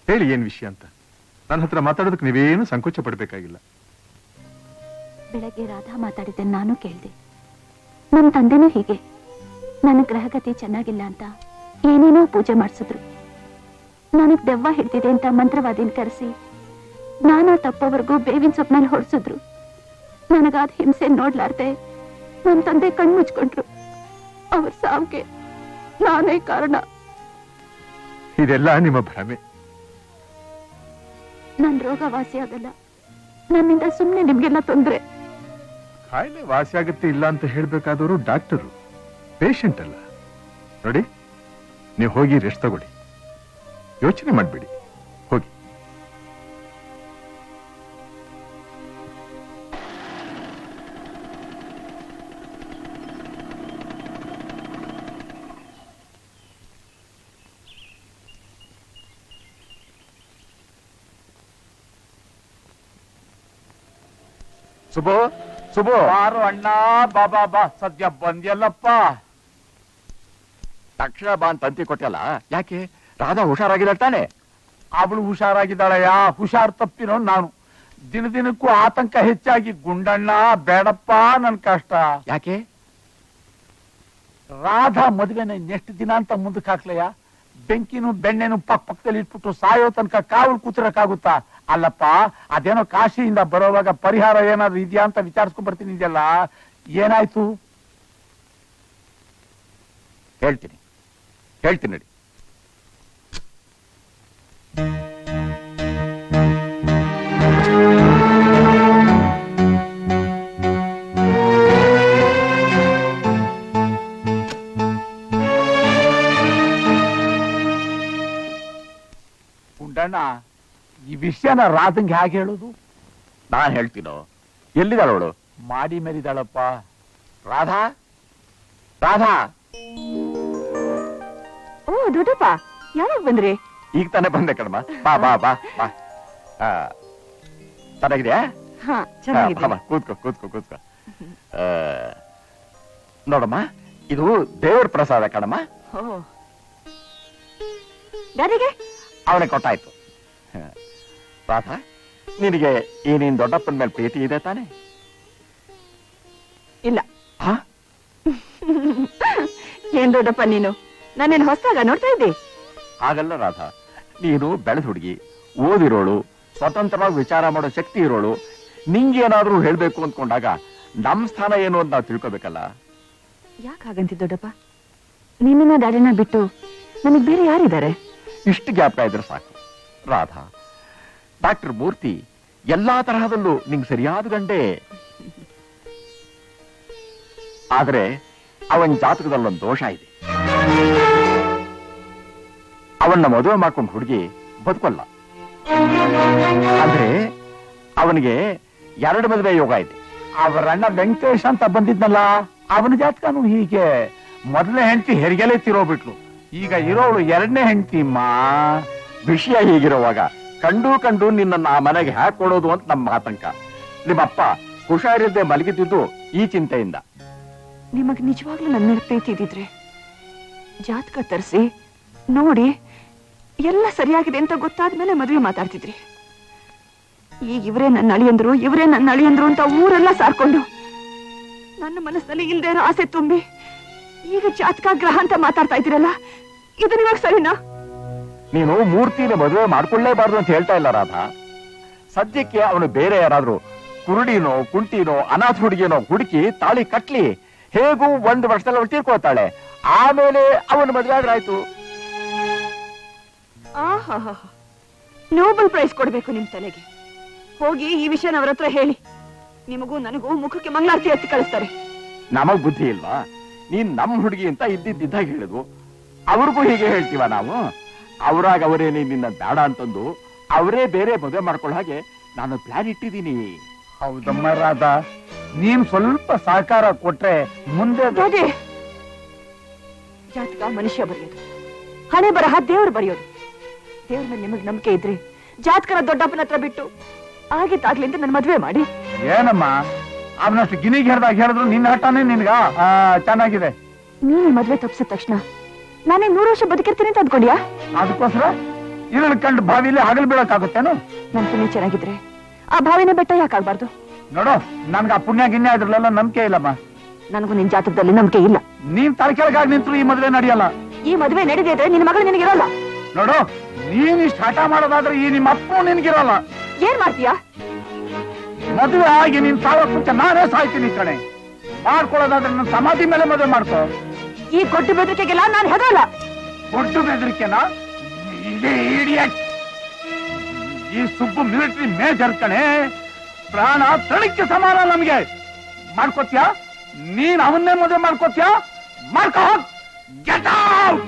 ಹೇಳಿ ಏನ್ ವಿಷಯ ಅಂತ. ನನ್ನ ಹತ್ರ ಮಾತಾಡೋದಕ್ಕೆ ನೀವೇನು ಸಂಕೋಚ ಪಡ್ಬೇಕಾಗಿಲ್ಲ. ಬೆಳಗ್ಗೆ ರಾಧಾ ಮಾತಾಡಿದ್ದೆ ನಾನು ಕೇಳಿದೆ. ನನ್ನ ತಂದೆನೂ ಹೀಗೆ ನನ್ನ ಗ್ರಹಗತಿ ಚೆನ್ನಾಗಿಲ್ಲ ಅಂತ ಏನೇನೋ ಪೂಜೆ ಮಾಡಿಸಿದ್ರು. ನನಗ್ ದೆವ್ವ ಹಿಡ್ದಿದೆ ಅಂತ ಮಂತ್ರವಾದಿನ ಕರೆಸಿ ನಾನಾ ತಪ್ಪವರೆಗೂ ಬೇವಿನ ಸೊಪ್ಪಿನಲ್ಲಿ ಹೊಡ್ಸಿದ್ರು. ನನಗಾದ ಹಿಂಸೆ ನೋಡ್ಲಾರ್ದೆ ನನ್ನ ತಂದೆ ಕಣ್ಮುಚ್ಕೊಂಡ್ರು. ಅವ್ರ ಸಾವ್ಗೆ ನಾನೇ ಕಾರಣ. ಇದೆಲ್ಲ ನಿಮ್ಮ ಭ್ರಮೆ. ನನ್ ರೋಗ ವಾಸಿ ಆಗಲ್ಲ. ನನ್ನಿಂದ ಸುಮ್ನೆ ನಿಮ್ಗೆಲ್ಲ ತೊಂದ್ರೆ. ಕಾಯಿಲೆ ವಾಸಿ ಆಗುತ್ತೆ ಇಲ್ಲ ಅಂತ ಹೇಳ್ಬೇಕಾದವರು ಡಾಕ್ಟರು, ಪೇಷಂಟ್ ಅಲ್ಲ. ನೋಡಿ, ನೀವು ಹೋಗಿ ರೆಸ್ಟ್ ತಗೊಳ್ಳಿ, ಯೋಚನೆ ಮಾಡ್ಬೇಡಿ, ಹೋಗಿ. ಸುಬೋ ಸುಬೋ ಬಾರು ಅಣ್ಣ, ಬಾಬಾ ಬಾ, ಸದ್ಯ ಬಂದ್ಯಲ್ಲಪ್ಪ. ತಕ್ಷಣ ಬಾ ಅಂತ ತಂತಿ ಕೊಟ್ಟಲ್ಲ, ಯಾಕೆ? ರಾಧಾ ಹುಷಾರಾಗಿದ್ದಾಳೆ ತಾನೆ? ಅವಳು ಹುಷಾರಾಗಿದ್ದಾಳಯ್ಯ, ಹುಷಾರ್ ತಪ್ಪಿನೋ ನಾನು. ದಿನ ದಿನಕ್ಕೂ ಆತಂಕ ಹೆಚ್ಚಾಗಿ, ಗುಂಡಣ್ಣ ಬೇಡಪ್ಪ ನನ್ ಕಷ್ಟ. ಯಾಕೆ? ರಾಧಾ ಮದುವೆನ ಇನ್ನೆಷ್ಟು ದಿನ ಅಂತ ಮುಂದಕ್ಕೆ ಹಾಕ್ಲಯ್ಯ? ಬೆಂಕಿನೂ ಬೆಣ್ಣೆನು ಪಕ್ಕದಲ್ಲಿ ಇಟ್ಬಿಟ್ಟು ಸಾಯೋ ತನಕ ಕಾವಲು ಕೂತಿರಕ್ಕಾಗುತ್ತಾ? ಅಲ್ಲಪ್ಪ, ಅದೇನೋ ಕಾಶಿಯಿಂದ ಬರೋವಾಗ ಪರಿಹಾರ ಏನಾದ್ರು ಇದೆಯಾ ಅಂತ ವಿಚಾರಿಸ್ಕೊಂಡ್ ಬರ್ತೀನಿ. ಇದೆಲ್ಲ ಏನಾಯ್ತು ಹೇಳ್ತೀನಿ ನಡಿ. ಗುಂಡಣ್ಣ, ಈ ವಿಷಯನ ರಾಧಂಗೆ ಹೇಗೆ ಹೇಳುದು? ನಾನ್ ಹೇಳ್ತೀನೋ. ಎಲ್ಲಿದ್ದಾಳವಳು? ಮಾಡಿ ಮೇರಿದಾಳಪ್ಪ. ರಾಧಾ ರಾಧಾ. ಓ ದೊಡ್ಡಪ್ಪ, ಯಾವಾಗ ಬಂದ್ರಿ? ಈಗ ತಾನೇ ಬಂದೆ ಕಣಮ್ಮ. ಬಾ ಬಾ ಬಾ ಬಾ. ಚೆನ್ನಾಗಿದ್ಯಾ? ಕೂತ್ಕೋ. ನೋಡಮ್ಮ, ಇದು ದೇವರ ಪ್ರಸಾದ ಕಣಮ್ಮ. ಅವನೇ ಕೊಟ್ಟಾಯ್ತು. ರಾಧಾ, ನಿನಗೆ ಈ ನೀನ್ ದೊಡ್ಡಪ್ಪನ ಮೇಲೆ ಪ್ರೀತಿ ಇದೆ ತಾನೆ? ಇಲ್ಲ. ಏನ್ ದೊಡ್ಡಪ್ಪ ನೀನು, ನಾನೇನು ಹೊಸದಾಗ ನೋಡ್ತಾ ಇದ್ದೆ? ಹಾಗಲ್ಲ ರಾಧಾ, ನೀನು ಬೆಳೆದ ಹುಡುಗಿ, ಓದಿರೋಳು, ಸ್ವತಂತ್ರವಾಗಿ ವಿಚಾರ ಮಾಡೋ ಶಕ್ತಿ ಇರೋಳು. ನಿಂಗೇನಾದ್ರೂ ಹೇಳ್ಬೇಕು ಅಂದ್ಕೊಂಡಾಗ ನಮ್ ಸ್ಥಾನ ಏನು ಅಂತ ನಾವು ತಿಳ್ಕೊಬೇಕಲ್ಲ. ಯಾಕೆ ಹಾಗಂತಿ ದೊಡ್ಡಪ್ಪ? ನಿನ್ನ ಡ್ಯಾಡಿನ ಬಿಟ್ಟು ನನಗ್ ಬೇರೆ ಯಾರಿದ್ದಾರೆ? ಇಷ್ಟು ಜ್ಞಾಪಕ ಇದ್ರೆ ಸಾಕು ರಾಧಾ. ಡಾಕ್ಟರ್ ಮೂರ್ತಿ ಎಲ್ಲಾ ತರಹದಲ್ಲೂ ನಿಂಗೆ ಸರಿಯಾದ ಗಂಡೆ. ಆದ್ರೆ ಅವನ್ ಜಾತಕದಲ್ಲೊಂದು ದೋಷ ಇದೆ. ಅವನ್ನ ಮದುವೆ ಮಾಡ್ಕೊಂಡು ಹುಡುಗಿ ಬದುಕಲ್ಲ. ಅಂದ್ರೆ ಅವನಿಗೆ 2 ಮದುವೆ ಯೋಗ ಇದೆ. ಅವರಣ್ಣ ವೆಂಕಟೇಶ್ ಅಂತ ಬಂದಿದ್ನಲ್ಲ, ಅವನ ಜಾತಕನು ಹೀಗೆ. ಮೊದಲನೇ ಹೆಂಡತಿ ಹೆರಿಗೆಲೆ ತಿರೋಬಿಟ್ಲು, ಈಗ ಇರೋಳು 2ನೇ ಹೆಂಡತಿ. ವಿಷಯ ಹೀಗಿರುವಾಗ ಕಂಡು ನಿನ್ನ ಆ ಮನೆಗೆ ಹಾಕೊಡೋದು ಅಂತ ನಮ್ಮ ಆತಂಕ. ನಿಮ್ಮಪ್ಪ ಹುಷಾರಿಲ್ಲದೆ ಮಲಗಿದ್ದು ಈ ಚಿಂತೆಯಿಂದ. ನಿಮಗ್ ನಿಜವಾಗ್ಲೂ ನನ್ನ ಮೇಲೆ ಪ್ರೀತಿ ಇದ್ದಿದ್ರೆ ಜಾತಕ ತರಿಸಿ ನೋಡಿ ಎಲ್ಲ ಸರಿಯಾಗಿದೆ ಅಂತ ಗೊತ್ತಾದ್ಮೇಲೆ ಮದುವೆ ಮಾತಾಡ್ತಿದ್ರಿ. ಈಗ ಇವರೇ ನನ್ನ ಅಳಿಯಂದ್ರು ಅಂತ ಊರೆಲ್ಲ ಸಾರ್ಕೊಂಡು ನನ್ನ ಮನಸ್ಸಲ್ಲಿ ಇಲ್ದೇ ಇರೋ ಆಸೆ ತುಂಬಿ ಈಗ ಜಾತಕ ಗ್ರಹ ಅಂತ ಮಾತಾಡ್ತಾ ಇದ್ದೀರಲ್ಲ, ಇದು ನಿಮಗ್ ಸರಿನಾ? ನೀನು ಮೂರ್ತಿನ ಮದುವೆ ಮಾಡ್ಕೊಳ್ಳೇಬಾರ್ದು ಅಂತ ಹೇಳ್ತಾ ಇಲ್ಲ ರಾಧಾ. ಸದ್ಯಕ್ಕೆ ಅವನು ಬೇರೆ ಯಾರಾದ್ರೂ ಕುರುಡಿನೋ ಕುಂಟಿನೋ ಅನಾಥ ಹುಡುಗಿನೋ ಹುಡುಕಿ ತಾಳಿ ಕಟ್ಲಿ, ಹೇಗೂ 1 ವರ್ಷದಲ್ಲಿ ಅವಳು ತೀರ್ಕೊಳ್ತಾಳೆ. ಆಮೇಲೆ ಅವನು ಮದುವೆ ಆದ್ರಾಯ್ತು. ನೋಬಲ್ ಪ್ರೈಸ್ ಕೊಡ್ಬೇಕು ನಿಮ್ ತಲೆಗೆ. ಹೋಗಿ ಈ ವಿಷಯನ ಅವ್ರ ಹತ್ರ ಹೇಳಿ. ನಿಮಗೂ ನನಗೂ ಮುಖಕ್ಕೆ ಮಂಗಳಾರತಿ ಹತ್ತಿ ಕಳಿಸ್ತಾರೆ. ನಮಗ್ ಬುದ್ಧಿ ಇಲ್ವಾ? ನೀನ್ ನಮ್ ಹುಡುಗಿ ಅಂತ ಇದ್ದಿದ್ದಾಗ ಹೇಳಿದ್ವು, ಅವ್ರಿಗೂ ಹೀಗೆ ಹೇಳ್ತೀವ ನಾವು? ಅವರಾಗ ಅವರೇನೇ ನಿನ್ನ ಬೇಡ ಅಂತಂದು ಅವರೇ ಬೇರೆ ಮದುವೆ ಮಾಡ್ಕೊಳ್ಳೋ ಹಾಗೆ ನಾನು ಪ್ಲಾನ್ ಇಟ್ಟಿದ್ದೀನಿ. ಹೌದಮ್ಮ ರಾಧಾ, ನೀನ್ ಸ್ವಲ್ಪ ಸಹಕಾರ ಕೊಟ್ರೆ ಮುಂದೆ. ಜಾತಕ ಮನುಷ್ಯ ಬರೆಯೋದು, ಹಣೆ ಬರಹ ದೇವ್ರು ಬರೆಯೋದು. ದೇವ್ರ ಮೇಲೆ ನಿಮಗ್ ನಂಬಿಕೆ ಇದ್ರಿ ಜಾತಕನ ದೊಡ್ಡಪ್ಪನ ಹತ್ರ ಬಿಟ್ಟು ಆಗಿದ್ದಾಗ್ಲಿಂದ ನನ್ನ ಮದುವೆ ಮಾಡಿ. ಏನಮ್ಮ, ಅವನಷ್ಟು ಗಿನಿಗೆ ಹೇಳ್ದಾಗ ಹೇಳಿದ್ರು ನಿನ್ನ ಹಠಾನೇ ನಿನ್ಗ ಚೆನ್ನಾಗಿದೆ. ನೀನು ಮದುವೆ ತಪ್ಪಿಸಿದ ತಕ್ಷಣ ನಾನೇ 100 ವರ್ಷ ಬದುಕಿರ್ತೀನಿ ಅಂತ ಅಂದ್ಕೊಂಡ್ಯಾ? ಅದಕ್ಕೋಸ್ಕರ ಇರಳು ಕಂಡು ಬಾವಿಲಿ ಹಗಲು ಬೀಳಕ್ಕಾಗುತ್ತೇನು? ನನ್ ಪುಣ್ಯ ಚೆನ್ನಾಗಿದ್ರೆ ಆ ಭಾವಿನ ಬೆಟ್ಟ ಯಾಕಾಗ್ಬಾರ್ದು? ನೋಡು, ನನ್ಗೆ ಆ ಪುಣ್ಯ ಗಿನ್ಯ ಇದ್ರಲ್ಲೆಲ್ಲ ನಂಬಿಕೆ ಇಲ್ಲಮ್ಮ. ನನಗೂ ನಿನ್ ಜಾತಕದಲ್ಲಿ ನಂಬಿಕೆ ಇಲ್ಲ. ನೀನ್ ತಲೆಕೆಳಗಾಗಿ ನಿಂತ್ರು ಈ ಮದುವೆ ನಡೆಯಲ್ಲ. ಈ ಮದುವೆ ನಡೆದಿದ್ರೆ ನಿನ್ನ ಮಗಳು ನಿನಗಿರಲ್ಲ. ನೋಡು, ನೀನ್ ಇಷ್ಟ ಹಠ ಮಾಡೋದಾದ್ರೆ ಈ ನಿಮ್ಮ ಅಪ್ಪು ನಿನ್ಗಿರಲ್ಲ. ಏನ್ ಮಾಡ್ತೀಯಾ? ಮದುವೆ ಆಗಿ ನೀನ್ ಸಾವಕ್ ಮುಂಚೆ ನಾನೇ ಸಾಯ್ತೀನಿ ಕಣೆ. ಮಾಡ್ಕೊಳ್ಳೋದಾದ್ರೆ ನನ್ನ ಸಮಾಧಿ ಮೇಲೆ ಮದುವೆ ಮಾಡ್ಕೋ. ಈ ಕೊಟ್ಟು ಬೆದರಿಕೆಗೆಲ್ಲ ನಾನು ಹೆದರಲ್ಲ. ಒಟ್ಟು ಬೆದರಿಕೆನಾ? ಈ ಸುಬ್ಬು ಮಿಲಿಟರಿ ಮೇಜರ್ ಕಣೆ, ಪ್ರಾಣ ತಳಿಕ್ಕೆ ಸಮಾನ ನಮ್ಗೆ. ಮಾಡ್ಕೋತ್ಯಾ? ನೀನ್ ಅವನ್ನೇ ಮದುವೆ ಮಾಡ್ಕೋತ್ಯಾ? ಮಾಡ್ಕೋ. Get out.